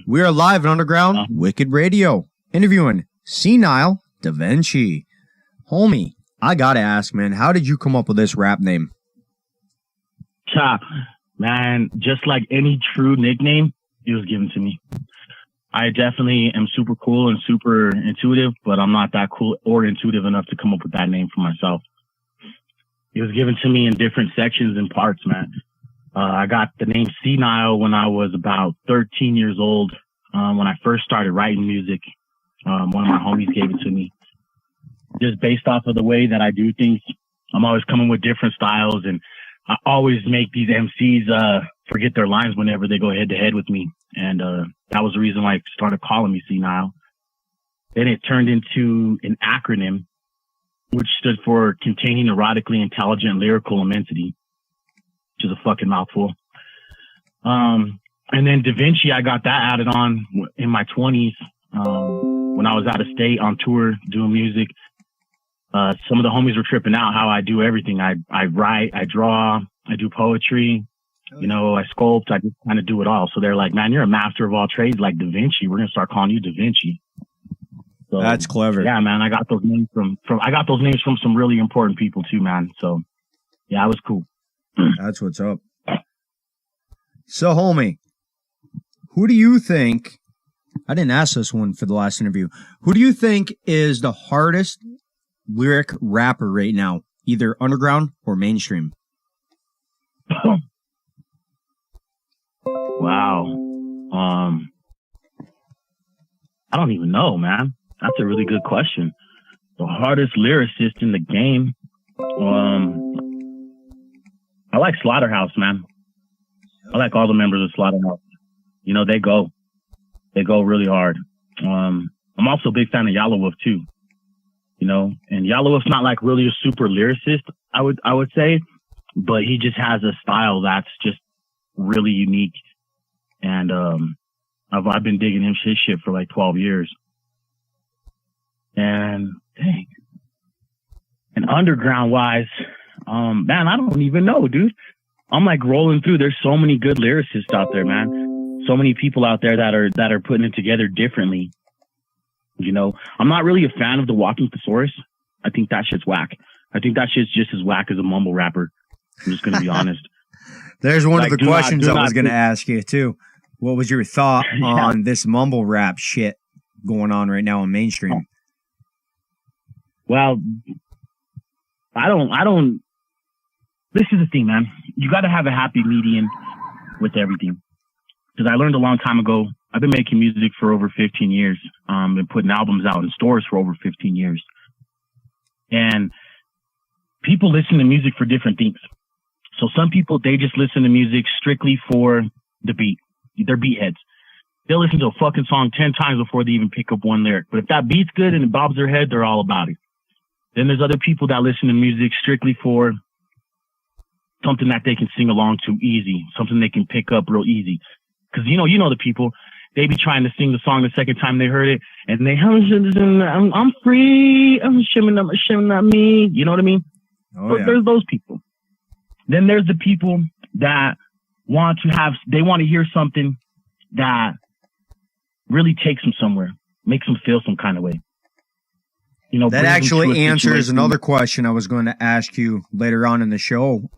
We are live on Underground Wicked Radio, interviewing Nile Da Vincci. Homie, I gotta ask, man, how did you come up with this rap name? Man, just like any true nickname, it was given to me. I definitely am super cool and super intuitive, but I'm not that cool or intuitive enough to come up with that name for myself. It was given to me in different sections and parts, man. I got the name Nile when I was about 13 years old. When I first started writing music, one of my homies gave it to me. Just based off of the way that I do things, I'm always coming with different styles, and I always make these MCs forget their lines whenever they go head to head with me. And that was the reason why I started calling me Nile. Then it turned into an acronym, which stood for Containing Erotically Intelligent Lyrical Immensity, which is a fucking mouthful. And then Da Vincci, I got that added on in my 20s when I was out of state on tour doing music. Some of the homies were tripping out how I do everything. I write, I draw, I do poetry, you know, I sculpt, I just kind of do it all. So they're like, man, you're a master of all trades like Da Vincci. We're going to start calling you Da Vincci. So, that's clever. Yeah, man, I got those names from some really important people too, man. So yeah, it was cool. That's what's up. So, homie, who do you think, I didn't ask this one for the last interview, who do you think is the hardest lyric rapper right now, either underground or mainstream? Wow. I don't even know, man. That's a really good question. The hardest lyricist in the game. I like Slaughterhouse, man. I like all the members of Slaughterhouse. You know, they go really hard. I'm also a big fan of Yellow Wolf too. You know, and Yellow Wolf's not like really a super lyricist, I would say, but he just has a style that's just really unique. And I've been digging his shit for like 12 years. And dang. And underground wise, man, I don't even know, dude. I'm like rolling through. There's so many good lyricists out there, man. So many people out there that are putting it together differently. You know, I'm not really a fan of the Walking Thesaurus. I think that shit's whack. I think that shit's just as whack as a mumble rapper. I'm just going to be honest. There's one of the questions I was going to ask you too. What was your thought on this mumble rap shit going on right now in mainstream? Well, I don't, this is the thing, man. You got to have a happy median with everything. Because I learned a long time ago, I've been making music for over 15 years. Been putting albums out in stores for over 15 years. And people listen to music for different things. So some people, they just listen to music strictly for the beat. They're beat heads. They'll listen to a fucking song 10 times before they even pick up one lyric. But if that beat's good and it bobs their head, they're all about it. Then there's other people that listen to music strictly for something that they can sing along to easy, something they can pick up real easy. Because, you know the people, they be trying to sing the song the second time they heard it, and they, I'm free, I'm shimming at me. You know what I mean? Oh, yeah. There's those people. Then there's the people that want to hear something that really takes them somewhere, makes them feel some kind of way. You know, that actually answers another question I was going to ask you later on in the show.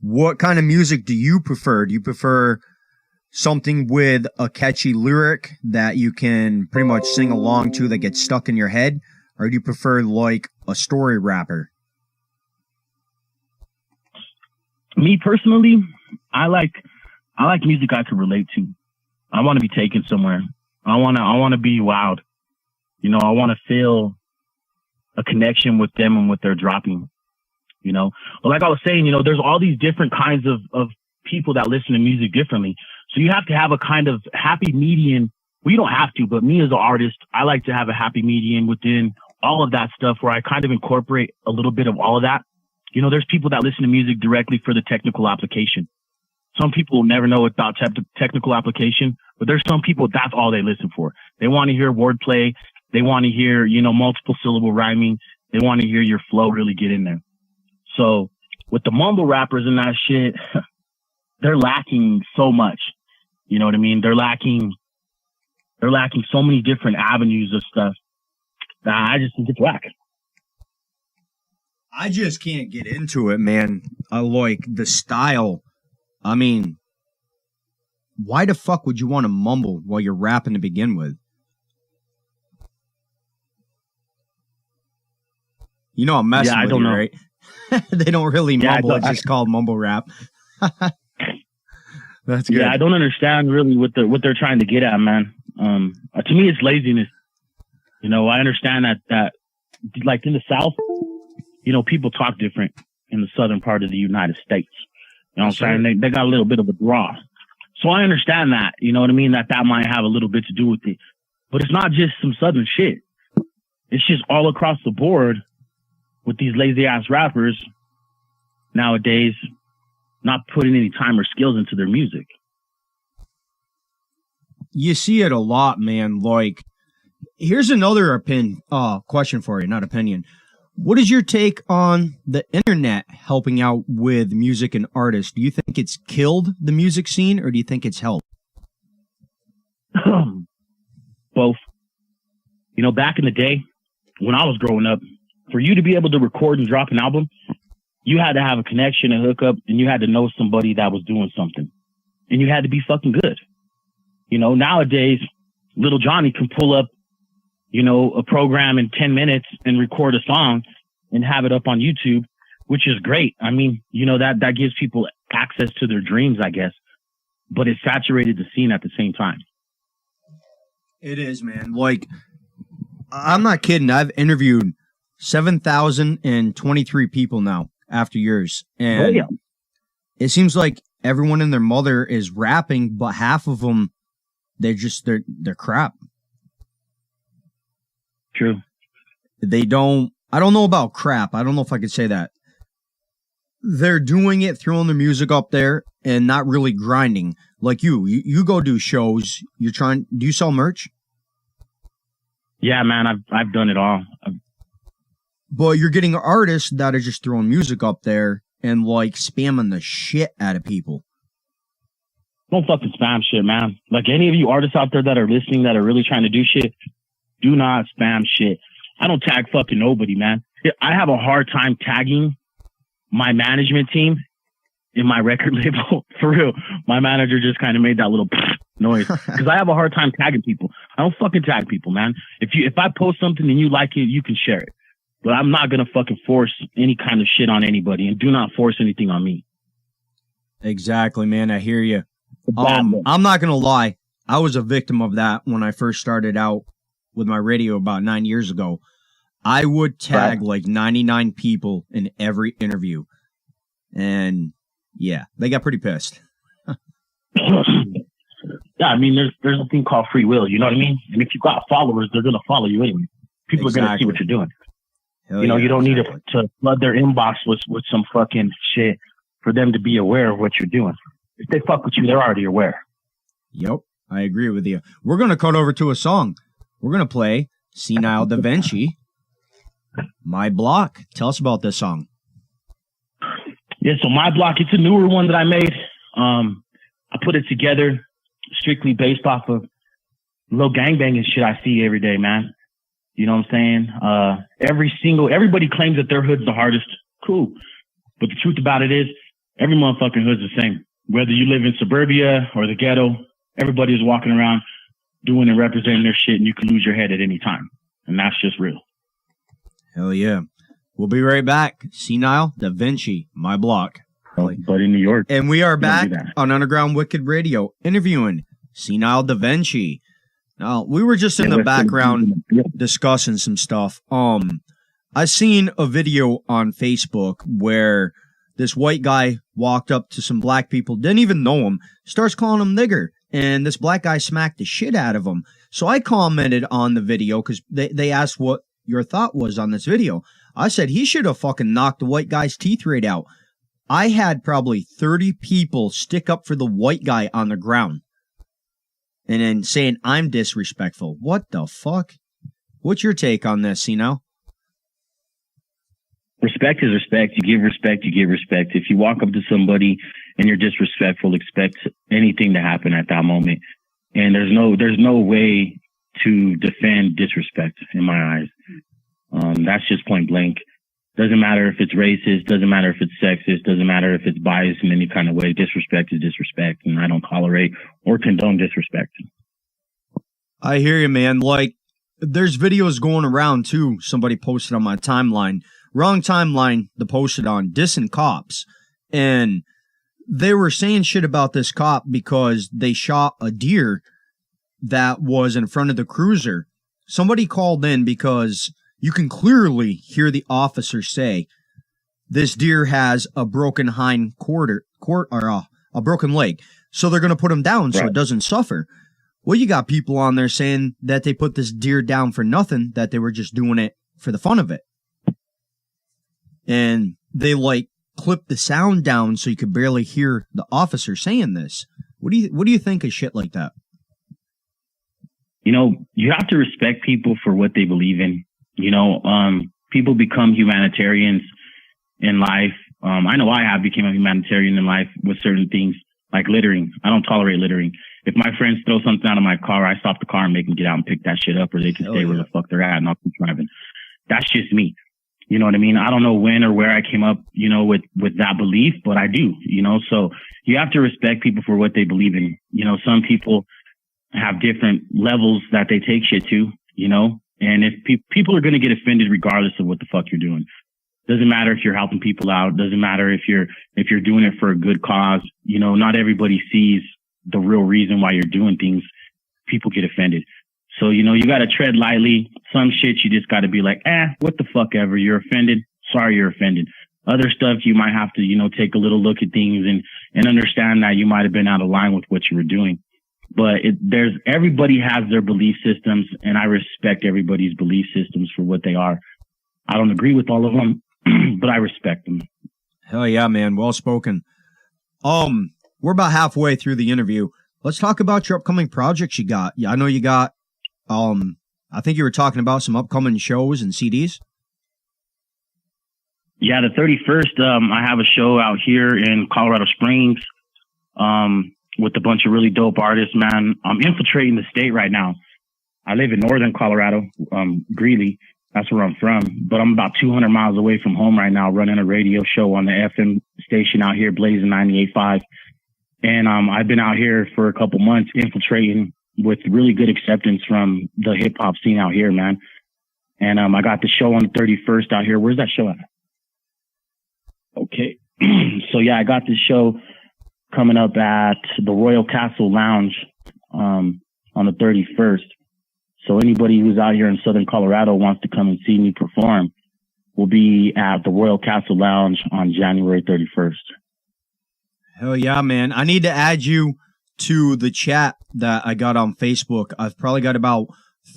What kind of music do you prefer? Do you prefer something with a catchy lyric that you can pretty much sing along to that gets stuck in your head? Or do you prefer like a story rapper? Me personally, I like music I can relate to. I want to be taken somewhere. I want to be wowed. You know, I want to feel a connection with them and what they're dropping, you know. But like I was saying, you know, there's all these different kinds of people that listen to music differently. So you have to have a kind of happy median. Well, you don't have to, but me as an artist, I like to have a happy median within all of that stuff where I kind of incorporate a little bit of all of that. You know, there's people that listen to music directly for the technical application. Some people will never know about technical application, but there's some people that's all they listen for. They want to hear wordplay. They want to hear, you know, multiple syllable rhyming. They want to hear your flow really get in there. So with the mumble rappers and that shit, they're lacking so much. You know what I mean? They're lacking so many different avenues of stuff that I just think it's whack. I just can't get into it, man. I like the style. I mean, why the fuck would you want to mumble while you're rapping to begin with? You know I'm messing with you, right? They don't really mumble. It's just called mumble rap. That's good. Yeah, I don't understand really what they're trying to get at, man. To me, it's laziness. You know, I understand that like in the South, you know, people talk different in the southern part of the United States. You know what I'm saying? They got a little bit of a draw. So I understand that, you know what I mean? That might have a little bit to do with it. But it's not just some southern shit. It's just all across the board with these lazy ass rappers nowadays not putting any time or skills into their music. You see it a lot, man. Like, here's another question for you, not opinion. What is your take on the internet helping out with music and artists? Do you think it's killed the music scene, or do you think it's helped? Both. You know, back in the day, when I was growing up, for you to be able to record and drop an album, you had to have a connection and hook up, and you had to know somebody that was doing something. And you had to be fucking good. You know, nowadays, little Johnny can pull up, you know, a program in 10 minutes and record a song and have it up on YouTube, which is great. I mean, you know, that gives people access to their dreams, I guess, but it saturated the scene at the same time. It is, man. Like, I'm not kidding. I've interviewed 7,023 people now after yours. And it seems like everyone and their mother is rapping, but half of them, they're crap. True. I don't know about crap. I don't know if I could say that. They're doing it, throwing their music up there and not really grinding. Like you go do shows. Do you sell merch? Yeah, man, I've done it all. But you're getting artists that are just throwing music up there and like spamming the shit out of people. Don't fucking spam shit, man. Like any of you artists out there that are listening that are really trying to do shit, do not spam shit. I don't tag fucking nobody, man. I have a hard time tagging my management team in my record label. For real. My manager just kind of made that little noise because I have a hard time tagging people. I don't fucking tag people, man. If I post something and you like it, you can share it. But I'm not going to fucking force any kind of shit on anybody, and do not force anything on me. Exactly, man. I hear you. I'm not going to lie. I was a victim of that when I first started out with my radio about 9 years ago. I would tag like 99 people in every interview. And yeah, they got pretty pissed. Yeah, I mean, there's a thing called free will, you know what I mean? And if you got followers, they're going to follow you anyway. People are going to see what you're doing. You know, you don't need to flood their inbox with some fucking shit for them to be aware of what you're doing. If they fuck with you, they're already aware. Yep, I agree with you. We're going to cut over to a song. We're going to play Nile Da Vincci, My Block. Tell us about this song. Yeah, so My Block, it's a newer one that I made. I put it together strictly based off of little gangbanging shit I see every day, man. You know what I'm saying? Everybody claims that their hood's the hardest. Cool. But the truth about it is, every motherfucking hood's the same. Whether you live in suburbia or the ghetto, everybody is walking around doing and representing their shit, and you can lose your head at any time. And that's just real. Hell yeah. We'll be right back. Nile Da Vincci, My Block. But in New York. And we are back on Underground Wicked Radio interviewing Nile Da Vincci. Now, we were just in the background discussing some stuff. I seen a video on Facebook where this white guy walked up to some black people, didn't even know him, starts calling him nigger, and this black guy smacked the shit out of him. So I commented on the video because they asked what your thought was on this video. I said he should have fucking knocked the white guy's teeth right out. I had probably 30 people stick up for the white guy on the ground. And then saying I'm disrespectful. What the fuck? What's your take on this, Nile? Respect is respect. You give respect, you give respect. If you walk up to somebody and you're disrespectful, expect anything to happen at that moment. And there's no way to defend disrespect in my eyes. That's just point blank. Doesn't matter if it's racist, doesn't matter if it's sexist, doesn't matter if it's biased in any kind of way. Disrespect is disrespect, and I don't tolerate or condone disrespect. I hear you, man. Like, there's videos going around, too. Somebody posted on my timeline. Wrong timeline to post it on. Dissing cops. And they were saying shit about this cop because they shot a deer that was in front of the cruiser. Somebody called in because you can clearly hear the officer say, this deer has a broken hind quarter, or a broken leg. So they're going to put him down so it doesn't suffer. Well, you got people on there saying that they put this deer down for nothing, that they were just doing it for the fun of it. And they like clipped the sound down so you could barely hear the officer saying this. What do you think of shit like that? You know, you have to respect people for what they believe in. You know, people become humanitarians in life. I know I have become a humanitarian in life with certain things like littering. I don't tolerate littering. If my friends throw something out of my car, I stop the car and make them get out and pick that shit up, or they can stay where the fuck they're at and I'll keep driving. That's just me. You know what I mean? I don't know when or where I came up, you know, with that belief, but I do, you know, so you have to respect people for what they believe in. You know, some people have different levels that they take shit to, you know, and if people are going to get offended regardless of what the fuck you're doing. Doesn't matter if you're helping people out. Doesn't matter if you're doing it for a good cause. You know, not everybody sees the real reason why you're doing things. People get offended. So, you know, you got to tread lightly. Some shit you just got to be like, what the fuck ever. You're offended. Sorry, you're offended. Other stuff you might have to, you know, take a little look at things and understand that you might have been out of line with what you were doing. But everybody has their belief systems, and I respect everybody's belief systems for what they are. I don't agree with all of them, but I respect them. Hell yeah, man. Well spoken. We're about halfway through the interview. Let's talk about your upcoming projects you got. Yeah, I know you got, I think you were talking about some upcoming shows and CDs. Yeah, the 31st, I have a show out here in Colorado Springs, with a bunch of really dope artists, man. I'm infiltrating the state right now. I live in northern Colorado, Greeley. That's where I'm from. But I'm about 200 miles away from home right now, running a radio show on the FM station out here, Blazing 98.5. And I've been out here for a couple months infiltrating with really good acceptance from the hip hop scene out here, man. And I got the show on the 31st out here. Where's that show at? Okay. So yeah, I got this show coming up at the Royal Castle Lounge on the 31st. So anybody who's out here in Southern Colorado wants to come and see me perform will be at the Royal Castle Lounge on January 31st. Hell yeah, man. I need to add you to the chat that I got on Facebook. I've probably got about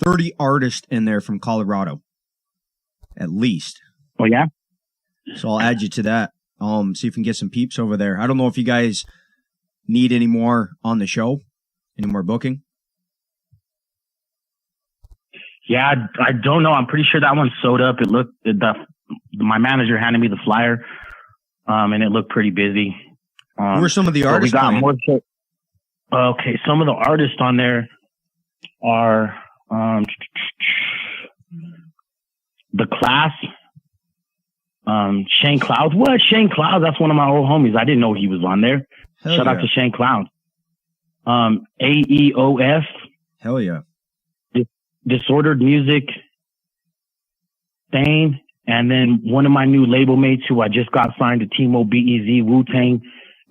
30 artists in there from Colorado, at least. Oh, yeah? So I'll add you to that. See if we can get some peeps over there. I don't know if you guys need any more on the show, any more booking. Yeah, I don't know. I'm pretty sure that one's sold up. My manager handed me the flyer, and it looked pretty busy. Who are some of the artists? We got more. Okay, some of the artists on there are The Class, Shane Clouds. What? Shane Clouds? That's one of my old homies. I didn't know he was on there. Hell Shout yeah. out to Shane Clouds. AEOF. Hell yeah. Disordered Music, Stain, and then one of my new label mates who I just got signed to Team BEZ, Wu-Tang,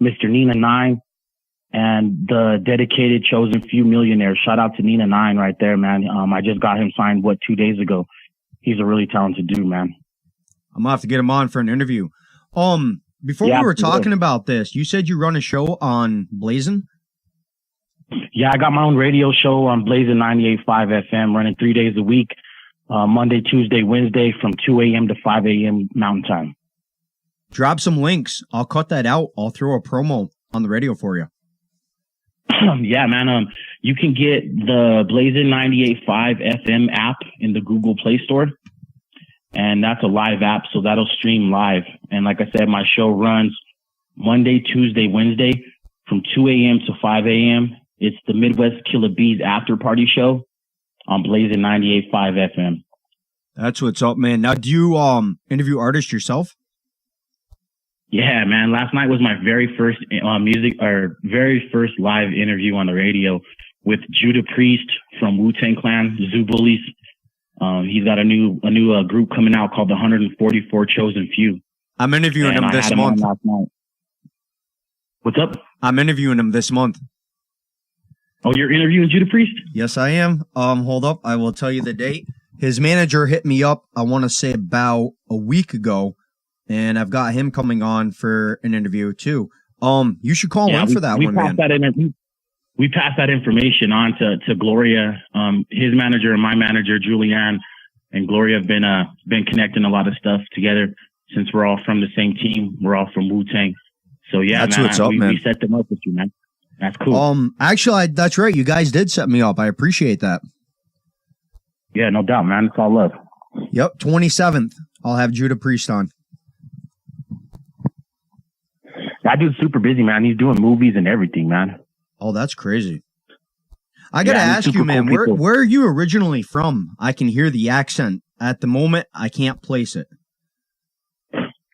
Mr. Nina 9, and the dedicated chosen few millionaires. Shout out to Nina 9 right there, man. I just got him signed, 2 days ago. He's a really talented dude, man. I'm gonna have to get him on for an interview. Before we were talking about this, you said you run a show on Blazin'? Yeah, I got my own radio show on Blazing 98.5 FM, running 3 days a week, Monday, Tuesday, Wednesday, from 2 a.m. to 5 a.m. Mountain Time. Drop some links. I'll cut that out. I'll throw a promo on the radio for you. Yeah, man. You can get the Blazing 98.5 FM app in the Google Play Store, and that's a live app, so that'll stream live. And like I said, my show runs Monday, Tuesday, Wednesday from 2 a.m. to 5 a.m. It's the Midwest Killer Bees after party show on Blazing 98.5 FM. That's what's up, man. Now, do you interview artists yourself? Yeah, man. Last night was my very first very first live interview on the radio with Judah Priest from Wu-Tang Clan, Zoo Bullies. He's got a new group coming out called the 144 Chosen Few. I'm interviewing him this month. What's up? I'm interviewing him this month. Oh, you're interviewing Judah Priest? Yes, I am. Hold up. I will tell you the date. His manager hit me up, I want to say about a week ago, and I've got him coming on for an interview too. You should call in for that one, man. We passed that information on to Gloria. His manager and my manager, Julianne, and Gloria have been connecting a lot of stuff together since we're all from the same team. We're all from Wu-Tang. So yeah, that's man, what's up, man. We set them up with you, man. That's cool. Actually, that's right. You guys did set me up. I appreciate that. Yeah, no doubt, man. It's all love. Yep, 27th. I'll have Judah Priest on. That dude's super busy, man. He's doing movies and everything, man. Oh, that's crazy. I gotta ask you, man, where are you originally from? I can hear the accent. At the moment, I can't place it.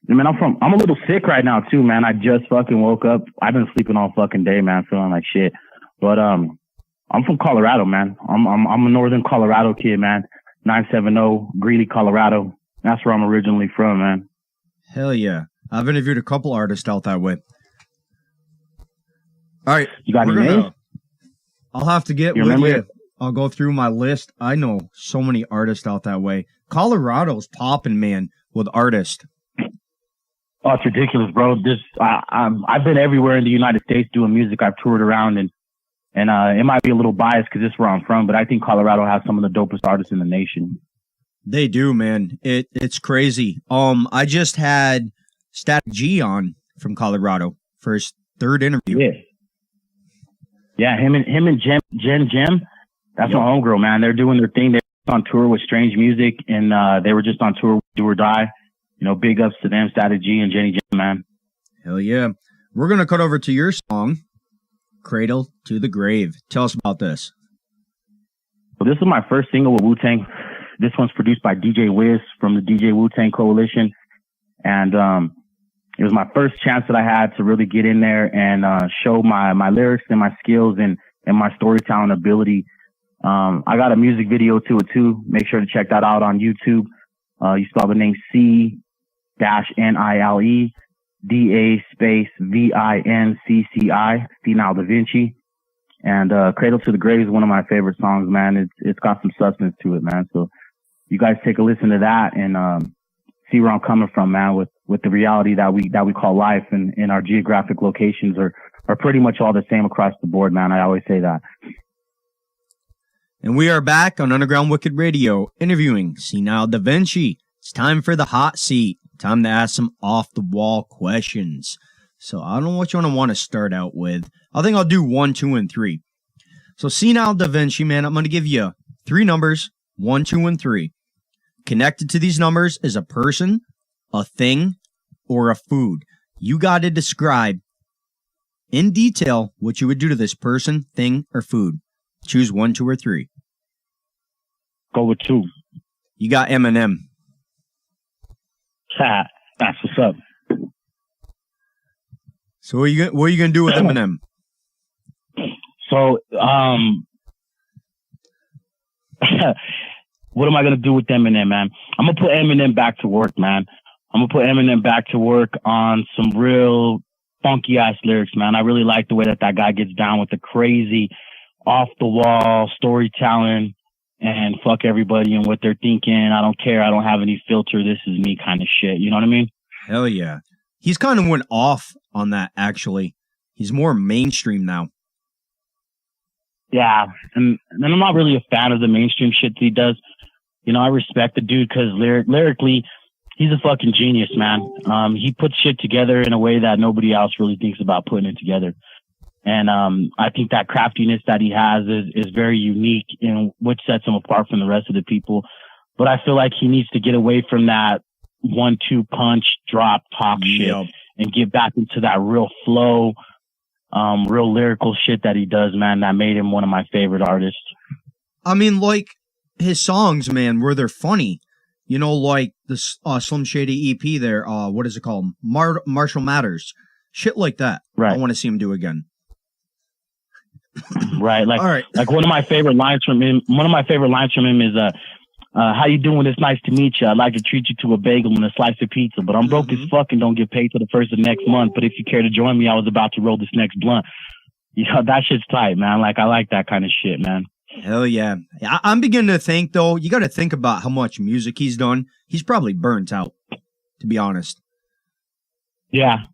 Man, I'm a little sick right now too, man. I just fucking woke up. I've been sleeping all fucking day, man, feeling like shit. But I'm from Colorado, man. I'm a northern Colorado kid, man. 970 Greeley, Colorado. That's where I'm originally from, man. Hell yeah. I've interviewed a couple artists out that way. All right. You got any names? I'll have to get with you. I'll go through my list. I know so many artists out that way. Colorado's popping, man, with artists. Oh, it's ridiculous, bro. I've been everywhere in the United States doing music. I've toured around and it might be a little biased because this is where I'm from, but I think Colorado has some of the dopest artists in the nation. They do, man. It's crazy. I just had Static G on from Colorado for his third interview. Yeah, him and Jen. That's my homegirl, man. They're doing their thing. They're on tour with Strange Music, and they were just on tour with Do or Die. You know, big ups to them, Static G and Jenny Jen, man. Hell yeah. We're gonna cut over to your song, Cradle to the Grave. Tell us about this. Well, this is my first single with Wu-Tang. This one's produced by DJ Wiz from the DJ Wu-Tang Coalition. And it was my first chance that I had to really get in there and show my lyrics and my skills and my storytelling ability. I got a music video to it too. Make sure to check that out on YouTube. You spell the name C-Nile DA space VINCCI, C Nile Da Vincci. And Cradle to the Grave is one of my favorite songs, man. It's got some substance to it, man. So you guys take a listen to that and see where I'm coming from, man, with the reality that we call life, and our geographic locations are pretty much all the same across the board, man. I always say that. And we are back on Underground Wicked Radio, interviewing Nile Da Vincci. It's time for the hot seat. Time to ask some off-the-wall questions. So I don't know which one I want to start out with. I think I'll do 1, 2, and 3. So Nile Da Vincci, man, I'm going to give you 3 numbers, 1, 2, and 3. Connected to these numbers is a person, a thing, or a food. You got to describe in detail what you would do to this person, thing, or food. Choose 1, 2, or 3. Go with 2. You got Eminem. That's what's up. So what are you gonna do with Eminem? So what am I gonna do with Eminem, man? I'm gonna put Eminem back to work, man. I'm gonna put Eminem back to work on some real funky ass lyrics, man. I really like the way that guy gets down with the crazy, off the wall storytelling and fuck everybody and what they're thinking. I don't care. I don't have any filter. This is me kind of shit. You know what I mean? Hell yeah. He's kind of went off on that, actually. He's more mainstream now. Yeah. And I'm not really a fan of the mainstream shit that he does. You know, I respect the dude because lyrically, he's a fucking genius, man. He puts shit together in a way that nobody else really thinks about putting it together. And I think that craftiness that he has is very unique, in which sets him apart from the rest of the people. But I feel like he needs to get away from that 1-2 punch drop talk shit and get back into that real flow, real lyrical shit that he does, man. That made him one of my favorite artists. I mean, like, his songs, man, where they're funny. You know, like the Slim Shady EP there, what is it called? Marshall Matters. Shit like that. Right. I want to see him do again. Right. Like, all right. Like one of my favorite lines from him is, how you doing? It's nice to meet you. I'd like to treat you to a bagel and a slice of pizza, but I'm broke as fuck and don't get paid till the first of next month. But if you care to join me, I was about to roll this next blunt. You know, that shit's tight, man. Like, I like that kind of shit, man. Hell yeah. I'm beginning to think, though, you got to think about how much music he's done. He's probably burnt out, to be honest. Yeah.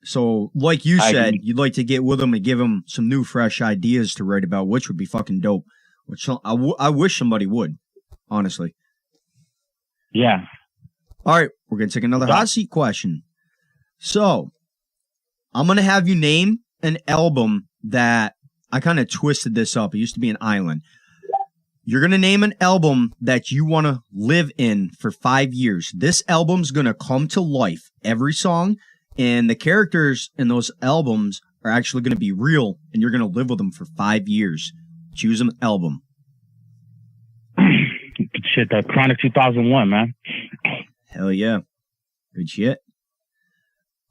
So, like you said, you'd like to get with him and give him some new, fresh ideas to write about, which would be fucking dope. Which I wish somebody would, honestly. Yeah. All right, we're going to take another hot seat question. So, I'm going to have you name an album that I kind of twisted this up. It used to be an island. You're going to name an album that you want to live in for 5 years. This album's going to come to life, every song, and the characters in those albums are actually going to be real, and you're going to live with them for 5 years. Choose an album. Shit, that Chronic 2001, man. Hell yeah. Good shit.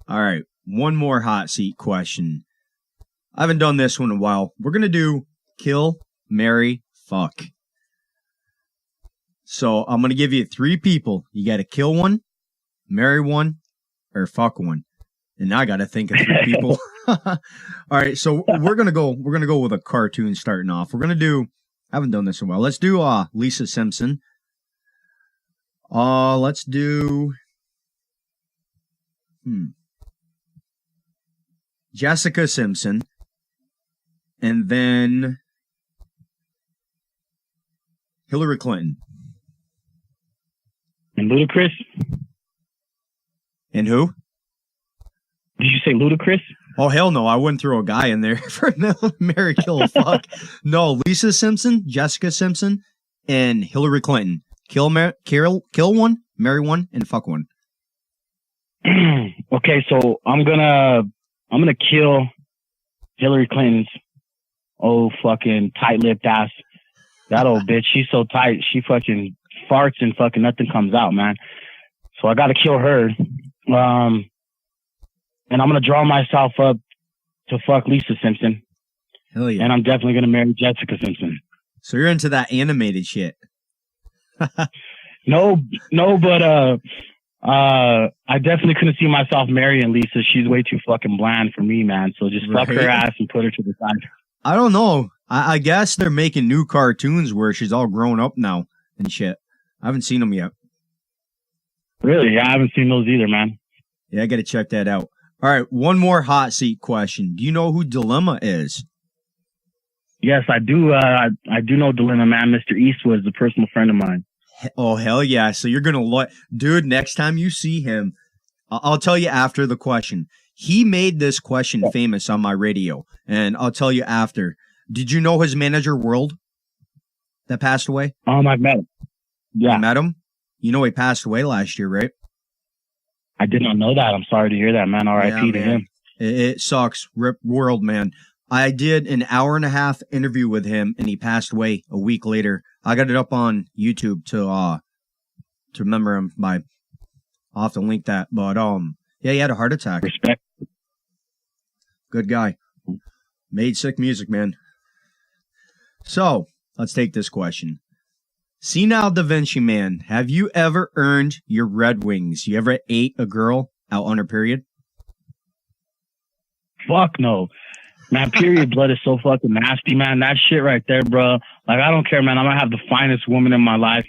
All right, one more hot seat question. I haven't done this one in a while. We're going to do kill, marry, fuck. So I'm going to give you 3 people. You got to kill one, marry one, or fuck one. And now I got to think of 3 people. All right, so we're going to go with a cartoon starting off. We're going to do, I haven't done this in a while. Let's do Lisa Simpson. Let's do Jessica Simpson. And then Hillary Clinton. And Ludacris? And who? Did you say Ludacris? Oh, hell no. I wouldn't throw a guy in there for marry, kill, or fuck. No, Lisa Simpson, Jessica Simpson, and Hillary Clinton. Kill one, marry one, and fuck one. Okay, so I'm gonna kill Hillary Clinton's fucking tight-lipped ass. That old bitch, she's so tight, she fucking farts and fucking nothing comes out, man. So I gotta kill her. And I'm gonna draw myself up to fuck Lisa Simpson. Hell yeah. And I'm definitely gonna marry Jessica Simpson. So you're into that animated shit. No, but I definitely couldn't see myself marrying Lisa. She's way too fucking bland for me, man. So just fuck her ass and put her to the side. I don't know. I guess they're making new cartoons where she's all grown up now and shit. I haven't seen them yet. Really? Yeah, I haven't seen those either, man. Yeah, I got to check that out. All right, one more hot seat question. Do you know who Dilemma is? Yes, I do. I do know Dilemma, man. Mr. Eastwood is a personal friend of mine. Oh, hell yeah. So you're going to dude, next time you see him, I'll tell you after the question. He made this question famous on my radio, and I'll tell you after. Did you know his manager, World, that passed away? I've met him. Yeah. You met him? You know he passed away last year, right? I did not know that. I'm sorry to hear that, man. R.I.P. to him. It sucks. Rip World, man. I did an 1.5-hour interview with him, and he passed away a week later. I got it up on YouTube to remember him by. I'll have to link that. But yeah, he had a heart attack. Respect. Good guy. Made sick music, man. So let's take this question. See Nile Da Vincci, man. Have you ever earned your Red Wings? You ever ate a girl out on her period? Fuck no. Man, period blood is so fucking nasty, man. That shit right there, bro. Like, I don't care, man. I might have the finest woman in my life,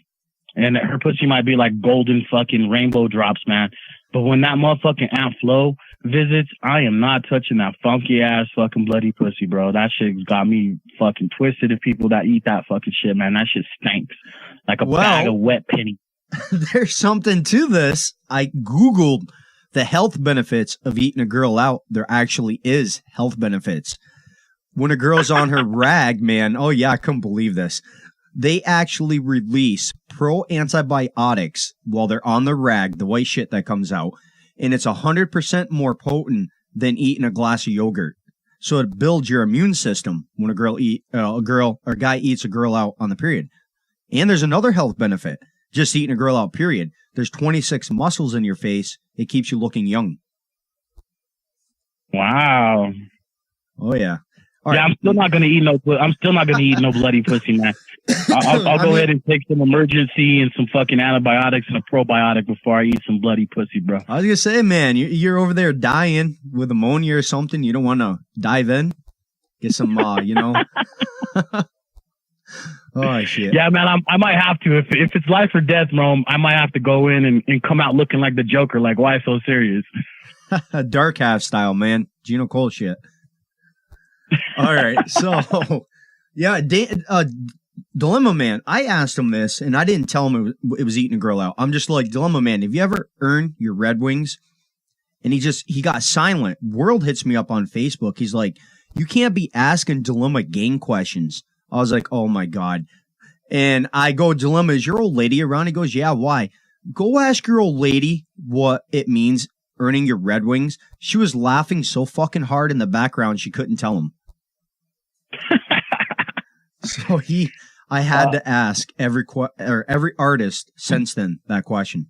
and her pussy might be like golden fucking rainbow drops, man. But when that motherfucking Aunt Flo visits, I am not touching that funky ass fucking bloody pussy, bro. That shit got me fucking twisted of people that eat that fucking shit, man. That shit stinks like a bag of wet penny. There's something to this. I Googled the health benefits of eating a girl out. There actually is health benefits. When a girl's on her rag, man, oh yeah, I couldn't believe this. They actually release pro-antibiotics while they're on the rag, the white shit that comes out. and it's 100% more potent than eating a glass of yogurt. So it builds your immune system when a guy eats a girl out on the period. And there's another health benefit. Just eating a girl out, period. There's 26 muscles in your face. It keeps you looking young. Wow. Oh yeah. All right. I'm still not gonna eat no bloody pussy, man. I'll go ahead and take some emergency and some fucking antibiotics and a probiotic before I eat some bloody pussy, bro. I was gonna say, man, you're over there dying with ammonia or something. You don't want to dive in, get some, Oh shit. Yeah, man, I might have to. If it's life or death, bro, I might have to go in and come out looking like the Joker. Like, why so serious? Dark half style, man. Gino Cole shit. All right, so yeah, Dilemma Man. I asked him this, and I didn't tell him it was eating a girl out. I'm just like, Dilemma Man, have you ever earned your Red Wings? And he got silent. World hits me up on Facebook. He's like, you can't be asking Dilemma gang questions. I was like, oh my God. And I go, Dilemma, is your old lady around? He goes, yeah, why? Go ask your old lady what it means earning your Red Wings. She was laughing so fucking hard in the background she couldn't tell him. So I had to ask every artist since then that question.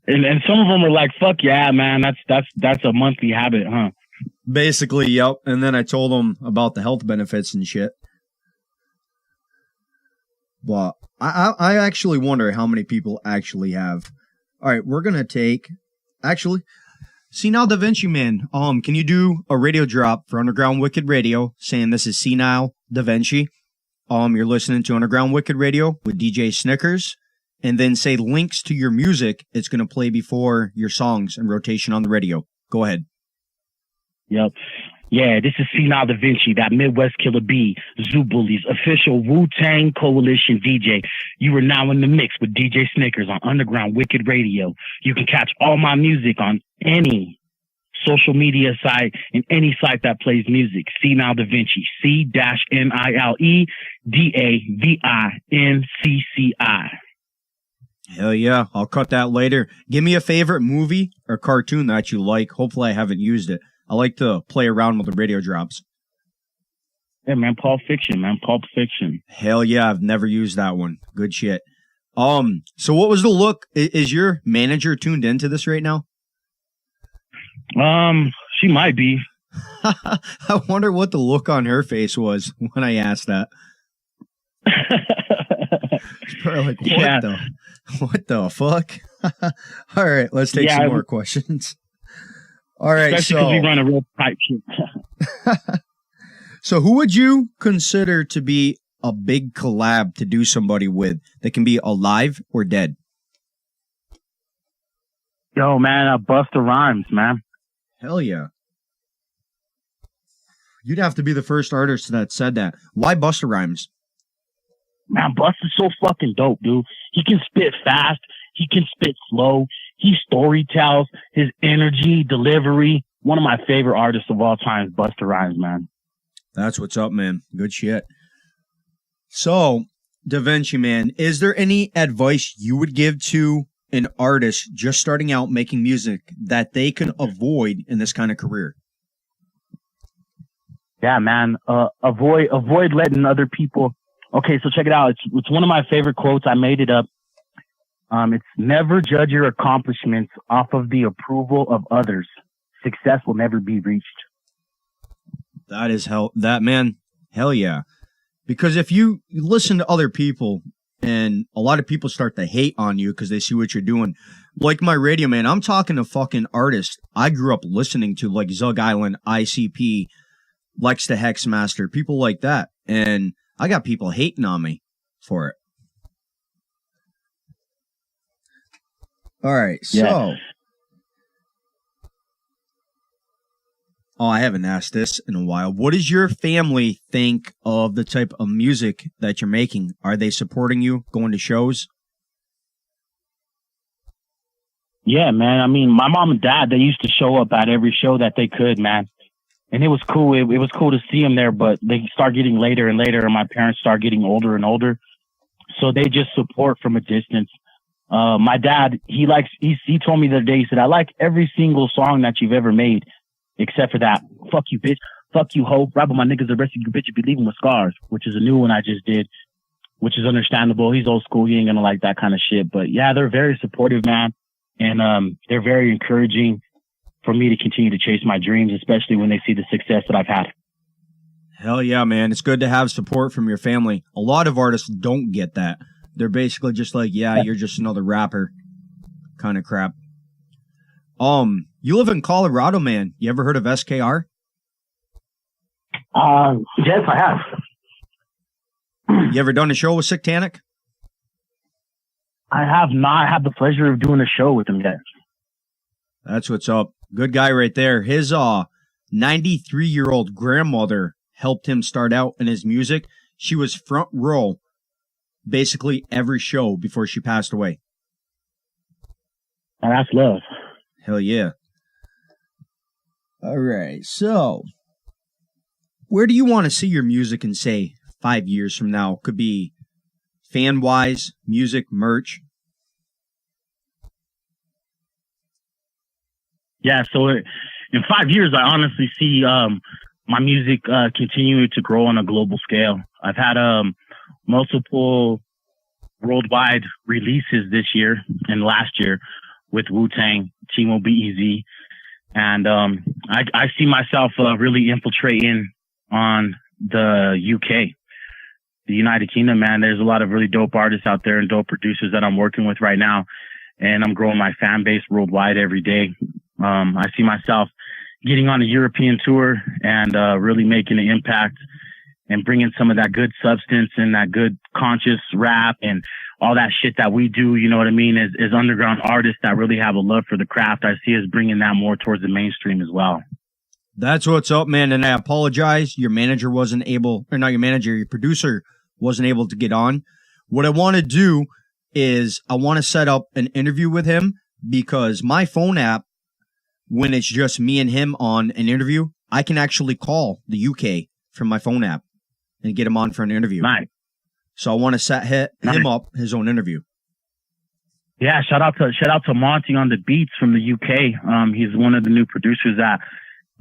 And some of them are like, fuck yeah, man, that's a monthly habit, huh? Basically, yep. And then I told them about the health benefits and shit. But I actually wonder how many people actually have. All right, we're gonna take Nile Da Vincci, man. Can you do a radio drop for Underground Wicked Radio saying this is Nile Da Vincci? You're listening to Underground Wicked Radio with DJ Snickers, and then say links to your music. It's gonna play before your songs in rotation on the radio. Go ahead. Yep. Yeah, this is Nile Da Vincci, that Midwest Killer B, Zoo Bullies, official Wu-Tang Coalition DJ. You are now in the mix with DJ Snickers on Underground Wicked Radio. You can catch all my music on any social media site and any site that plays music. Nile Da Vincci, C-NileDaVincci. Hell yeah, I'll cut that later. Give me a favorite movie or cartoon that you like. Hopefully I haven't used it. I like to play around with the radio drops. Yeah, man, Pulp Fiction, man. Pulp Fiction. Hell yeah, I've never used that one. Good shit. So what was the look? Is your manager tuned into this right now? She might be. I wonder what the look on her face was when I asked that. She's probably like, what the fuck? All right, let's take some more questions. All right, especially because we run a real tight ship. So who would you consider to be a big collab to do somebody with that can be alive or dead? Yo, man, Busta Rhymes, man. Hell yeah. You'd have to be the first artist that said that. Why Busta Rhymes? Man, Busta's so fucking dope, dude. He can spit fast. He can spit slow. He storytells, his energy, delivery. One of my favorite artists of all time is Busta Rhymes, man. That's what's up, man. Good shit. So, Da Vincci, man, is there any advice you would give to an artist just starting out making music that they can avoid in this kind of career? Yeah, man. Avoid letting other people. Okay, so check it out. It's one of my favorite quotes. I made it up. It's never judge your accomplishments off of the approval of others. Success will never be reached. That is hell yeah. Because if you listen to other people and a lot of people start to hate on you because they see what you're doing, like my radio, man, I'm talking to fucking artists I grew up listening to, like Zug Island, ICP, Lex the Hexmaster, people like that. And I got people hating on me for it. All right, so... Yeah. Oh, I haven't asked this in a while. What does your family think of the type of music that you're making? Are they supporting you, going to shows? Yeah, man. I mean, my mom and dad, they used to show up at every show that they could, man. And it was cool. It was cool to see them there, but they start getting later and later, and my parents start getting older and older. So they just support from a distance. My dad, he told me the other day, he said, I like every single song that you've ever made, except for that, fuck you, bitch, fuck you, hoe, rap with my niggas, the rest of you bitch, be leaving with scars, which is a new one I just did, which is understandable. He's old school. He ain't gonna like that kind of shit. But yeah, they're very supportive, man. And, they're very encouraging for me to continue to chase my dreams, especially when they see the success that I've had. Hell yeah, man. It's good to have support from your family. A lot of artists don't get that. They're basically just like, yeah, you're just another rapper kind of crap. You live in Colorado, man. You ever heard of SKR? Yes, I have. You ever done a show with Sick Tannic? I have not had the pleasure of doing a show with him yet. That's what's up. Good guy right there. His 93-year-old grandmother helped him start out in his music. She was front row basically every show before she passed away. And that's love. Hell yeah. All right. So, where do you want to see your music in, say, 5 years from now? Could be fan-wise, music, merch. Yeah, so in 5 years, I honestly see my music continuing to grow on a global scale. I've had multiple worldwide releases this year and last year with Wu-Tang, Timo BEZ, and I see myself really infiltrating on the UK, the United Kingdom, man. There's a lot of really dope artists out there and dope producers that I'm working with right now, and I'm growing my fan base worldwide every day. I see myself getting on a European tour and really making an impact and bringing some of that good substance and that good conscious rap and all that shit that we do, you know what I mean, as underground artists that really have a love for the craft. I see us bringing that more towards the mainstream as well. That's what's up, man. And I apologize. Your manager wasn't able, or not your manager, your producer wasn't able to get on. What I want to do is I want to set up an interview with him, because my phone app, when it's just me and him on an interview, I can actually call the UK from my phone app and get him on for an interview. Nice. So I want to set him up his own interview. Yeah, shout out to Monty on the beats from the UK. He's one of the new producers that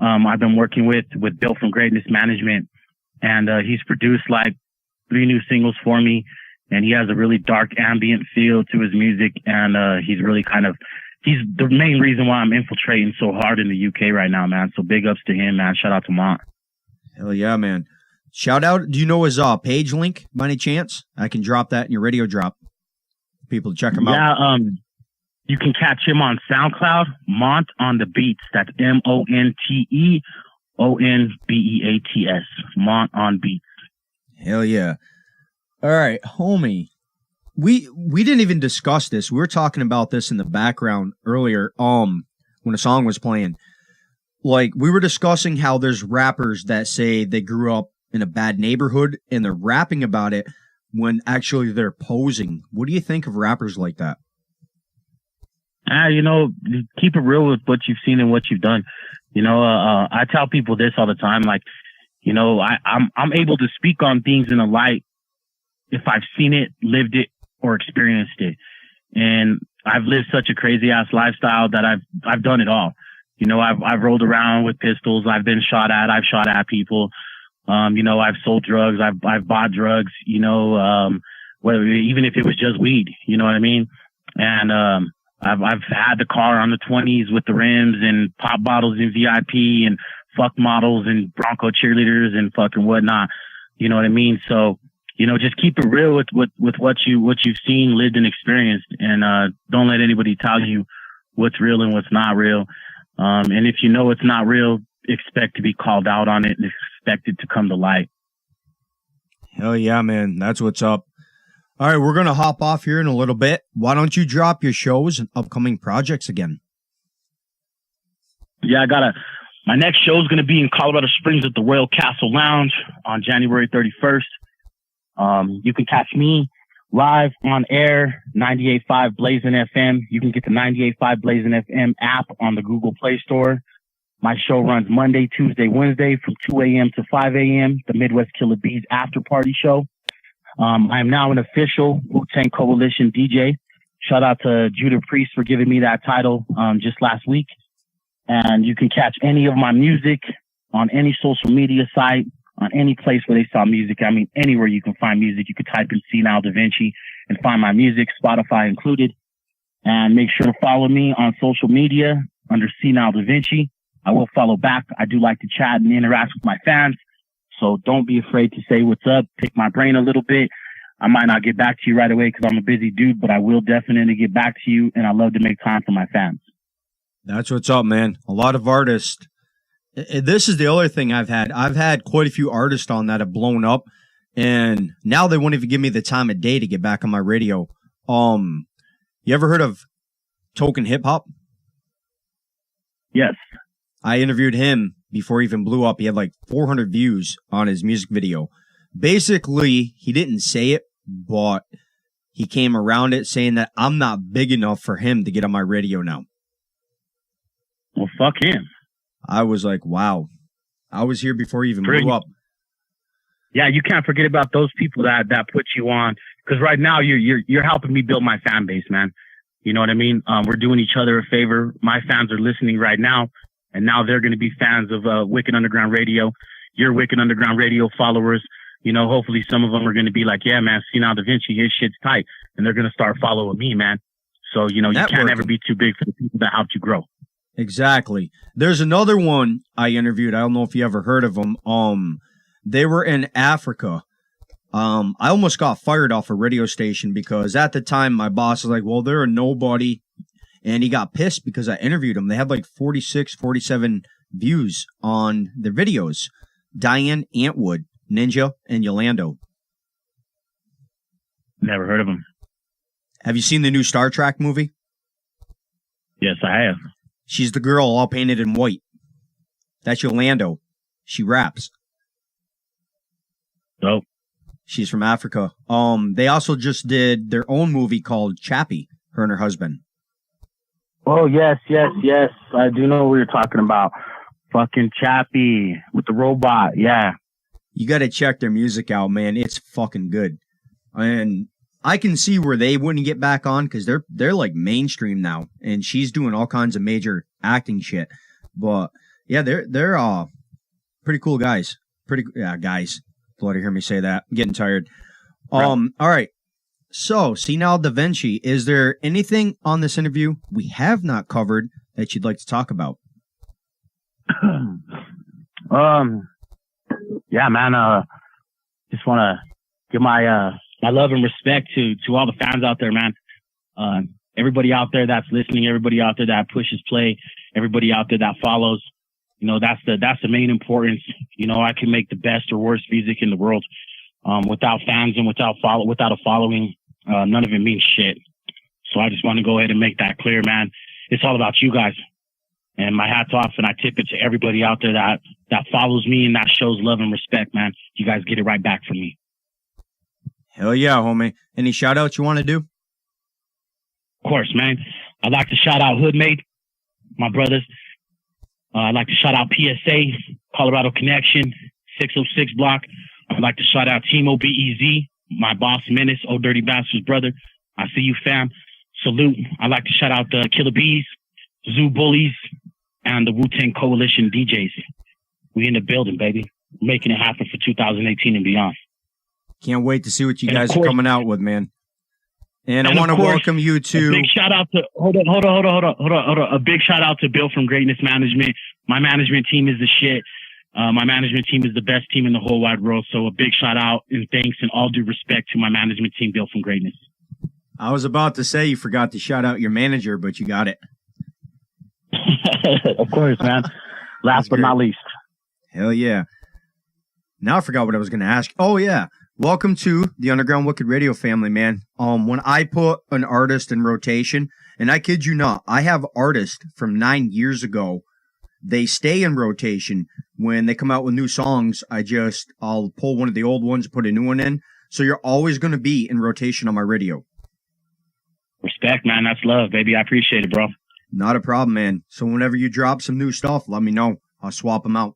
I've been working with Built from Greatness Management, and he's produced like 3 new singles for me, and he has a really dark ambient feel to his music, and he's really he's the main reason why I'm infiltrating so hard in the UK right now, man. So big ups to him, man. Shout out to Mont. Hell yeah, man. Shout out. Do you know his page link by any chance? I can drop that in your radio drop. People check him out. Yeah, you can catch him on SoundCloud, Mont on the Beats. That's MONTEONBEATS. Mont on Beats. Hell yeah. All right, homie. We didn't even discuss this. We were talking about this in the background earlier, when a song was playing. Like, we were discussing how there's rappers that say they grew up in a bad neighborhood and they're rapping about it when actually they're posing. What do you think of rappers like that? Keep it real with what you've seen and what you've done. I tell people this all the time. Like, I'm able to speak on things in a light if I've seen it, lived it, or experienced it. And I've lived such a crazy ass lifestyle that I've done it all. I've rolled around with pistols. I've been shot at. I've shot at people. I've sold drugs. I've bought drugs, whether, even if it was just weed, you know what I mean? And, I've had the car on the 20s with the rims and pop bottles in VIP and fuck models and Bronco cheerleaders and fucking whatnot. You know what I mean? So, just keep it real with what you've seen, lived, and experienced, and don't let anybody tell you what's real and what's not real. And if you know it's not real, expect to be called out on it and expect it to come to light. Hell yeah, man. That's what's up. All right, we're going to hop off here in a little bit. Why don't you drop your shows and upcoming projects again? Yeah, my next show is going to be in Colorado Springs at the Royal Castle Lounge on January 31st. You can catch me live on air, 98.5 Blazing FM. You can get the 98.5 Blazing FM app on the Google Play Store. My show runs Monday, Tuesday, Wednesday from 2 a.m. to 5 a.m., the Midwest Killer Bees after party show. I am now an official Wu-Tang Coalition DJ. Shout out to Judah Priest for giving me that title just last week. And you can catch any of my music on any social media site, on any place where they sell music. I mean, anywhere you can find music, you could type in C Nile Da Vincci and find my music, Spotify included. And make sure to follow me on social media under C Nile Da Vincci. I will follow back. I do like to chat and interact with my fans. So don't be afraid to say what's up, pick my brain a little bit. I might not get back to you right away because I'm a busy dude, but I will definitely get back to you. And I love to make time for my fans. That's what's up, man. A lot of artists. This is the other thing I've had. I've had quite a few artists on that have blown up, and now they won't even give me the time of day to get back on my radio. You ever heard of Token Hip Hop? Yes. I interviewed him before he even blew up. He had like 400 views on his music video. Basically, he didn't say it, but he came around it saying that I'm not big enough for him to get on my radio now. Well, fuck him. I was like, wow. I was here before he even blew up. Yeah, you can't forget about those people that put you on. Because right now you're helping me build my fan base, man. You know what I mean? We're doing each other a favor. My fans are listening right now, and now they're going to be fans of Wicked Underground Radio. Your Wicked Underground Radio followers. You know, hopefully some of them are going to be like, yeah, man, C Nile Da Vincci, his shit's tight, and they're going to start following me, man. So you know, you can't ever be too big for the people that helped you grow. Exactly. There's another one I interviewed. I don't know if you ever heard of them. They were in Africa. I almost got fired off a radio station because at the time my boss was like, well, they're a nobody. And he got pissed because I interviewed them. They had like 46, 47 views on their videos. Diane Antwood, Ninja, and Yolando. Never heard of them. Have you seen the new Star Trek movie? Yes, I have. She's the girl all painted in white. That's Yolando. She raps. Dope. She's from Africa. They also just did their own movie called Chappie, her and her husband. Oh, yes. I do know what you're talking about. Fucking Chappie with the robot. Yeah. You got to check their music out, man. It's fucking good. And I can see where they wouldn't get back on because they're like mainstream now, and she's doing all kinds of major acting shit. But yeah, they're pretty cool guys. Guys. Bloody hear me say that. I'm getting tired. All right. So, C Nile Da Vincci, is there anything on this interview we have not covered that you'd like to talk about? Yeah, man. Just want to give my love and respect to all the fans out there, man. Everybody out there that's listening, everybody out there that pushes play, everybody out there that follows. You know, that's the main importance. You know, I can make the best or worst music in the world. Without fans and without a following, none of it means shit. So I just want to go ahead and make that clear, man. It's all about you guys. And my hat's off, and I tip it to everybody out there that follows me and that shows love and respect, man. You guys get it right back from me. Hell yeah, homie. Any shout outs you want to do? Of course, man. I'd like to shout out Hoodmate, my brothers. I'd like to shout out PSA, Colorado Connection, 606 Block. I'd like to shout out Timo BEZ, my boss Menace, Old Dirty Bastard's brother. I see you, fam. Salute. I'd like to shout out the Killer Bees, Zoo Bullies, and the Wu-Tang Coalition DJs. We in the building, baby. We're making it happen for 2018 and beyond. Can't wait to see what you guys are coming out with, man. And I want to welcome you to... A big shout out to... Hold on. A big shout out to Bill from Greatness Management. My management team is the shit. My management team is the best team in the whole wide world. So a big shout out and thanks and all due respect to my management team, Bill from Greatness. I was about to say you forgot to shout out your manager, but you got it. Of course, man. Last but not least. Hell yeah. Now I forgot what I was going to ask. Oh, yeah. Welcome to the Underground Wicked Radio family, man. When I put an artist in rotation, and I kid you not, I have artists from 9 years ago. They stay in rotation. When they come out with new songs, I'll pull one of the old ones, put a new one in. So you're always going to be in rotation on my radio. Respect, man. That's love, baby. I appreciate it, bro. Not a problem, man. So whenever you drop some new stuff, let me know. I'll swap them out.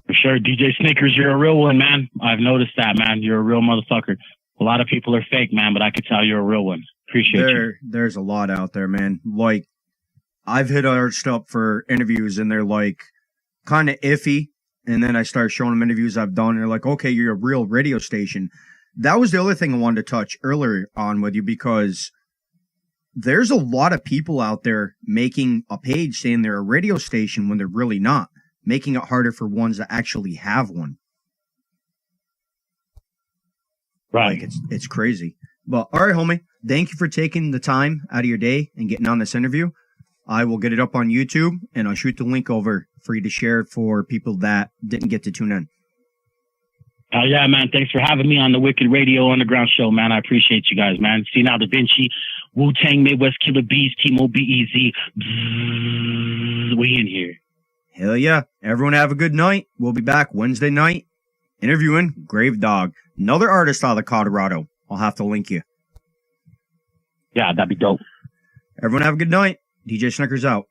For sure. DJ Snickers, you're a real one, man. I've noticed that, man. You're a real motherfucker. A lot of people are fake, man, but I could tell you're a real one. Appreciate you. There's a lot out there, man. Like, I've hit arched up for interviews and they're like kind of iffy. And then I start showing them interviews I've done and they're like, okay, you're a real radio station. That was the other thing I wanted to touch earlier on with you, because there's a lot of people out there making a page saying they're a radio station when they're really not, making it harder for ones that actually have one. Right. Like, it's crazy. But all right, homie, thank you for taking the time out of your day and getting on this interview. I will get it up on YouTube, and I'll shoot the link over for you to share for people that didn't get to tune in. Oh, yeah, man. Thanks for having me on the Wicked Radio Underground show, man. I appreciate you guys, man. See Nile Da Vincci, Wu-Tang, Midwest Killer Bees, Timo B-E-Z. We in here. Hell yeah. Everyone have a good night. We'll be back Wednesday night interviewing Grave Dog, another artist out of Colorado. I'll have to link you. Yeah, that'd be dope. Everyone have a good night. DJ Snickers out.